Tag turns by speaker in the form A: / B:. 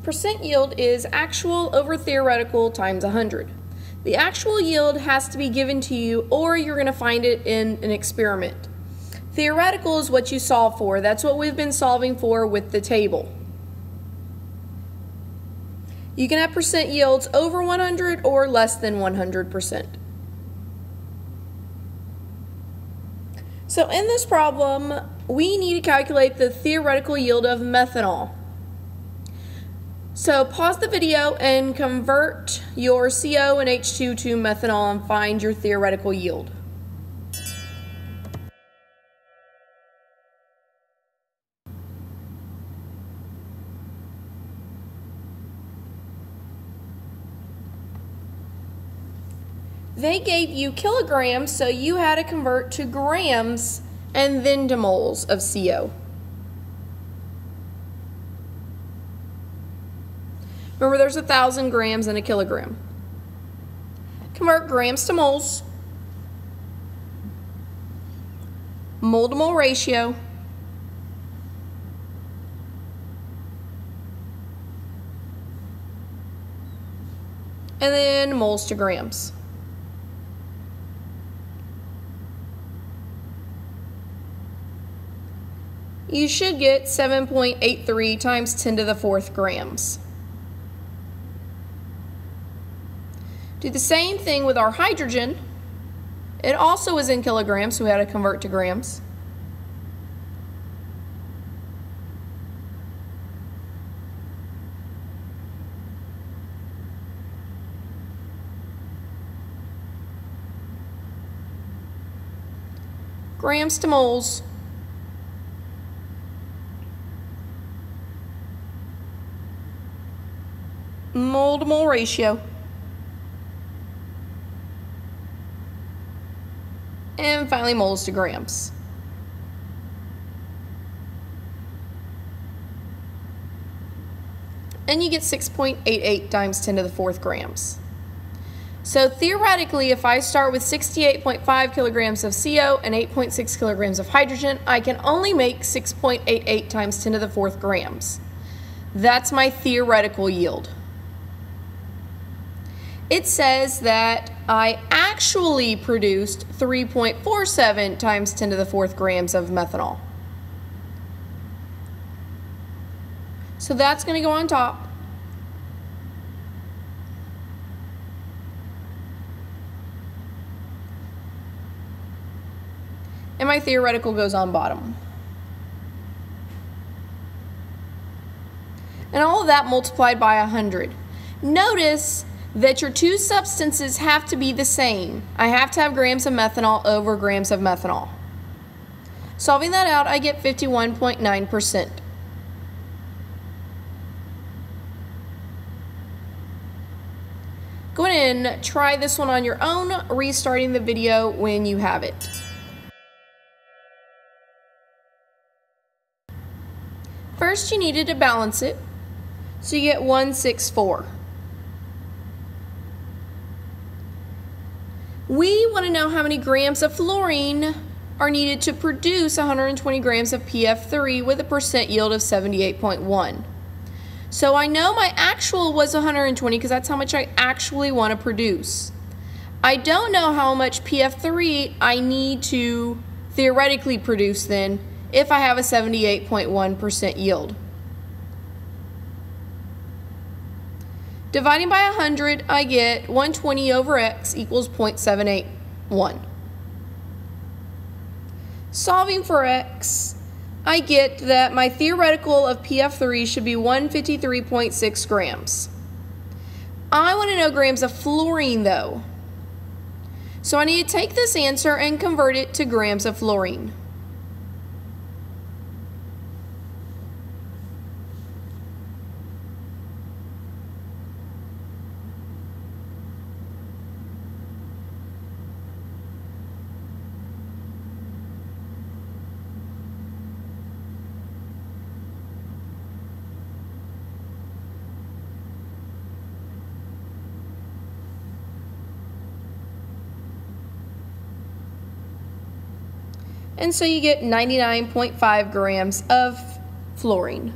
A: Percent yield is actual over theoretical times 100. The actual yield has to be given to you, or you're going to find it in an experiment. Theoretical is what you solve for. That's what we've been solving for with the table. You can have percent yields over 100 or less than 100%. So in this problem, we need to calculate the theoretical yield of methanol. So pause the video and convert your CO and H2 to methanol and find your theoretical yield. They gave you kilograms, so you had to convert to grams and then to moles of CO. Remember, there's 1,000 grams in a kilogram. Convert grams to moles. Mole to mole ratio. And then moles to grams. You should get 7.83 times 10 to the 4th grams. Do the same thing with our hydrogen. It also is in kilograms, so we had to convert to grams. Grams to moles. Mole to mole ratio. And finally, moles to grams. And you get 6.88 times 10 to the 4th grams. So theoretically, if I start with 68.5 kilograms of CO and 8.6 kilograms of hydrogen, I can only make 6.88 times 10 to the 4th grams. That's my theoretical yield. It says that I actually produced 3.47 times 10 to the 4th grams of methanol. So that's going to go on top. And my theoretical goes on bottom. And all of that multiplied by 100. Notice that your two substances have to be the same. I have to have grams of methanol over grams of methanol. Solving that out, I get 51.9%. Go ahead and try this one on your own, restarting the video when you have it. First, you needed to balance it, so you get 164. We want to know how many grams of fluorine are needed to produce 120 grams of PF3 with a percent yield of 78.1. So I know my actual was 120 because that's how much I actually want to produce. I don't know how much PF3 I need to theoretically produce then if I have a 78.1% yield. Dividing by 100, I get 120 over x equals 0.781. Solving for x, I get that my theoretical of PF3 should be 153.6 grams. I want to know grams of fluorine though. So I need to take this answer and convert it to grams of fluorine. And so you get 99.5 grams of fluorine.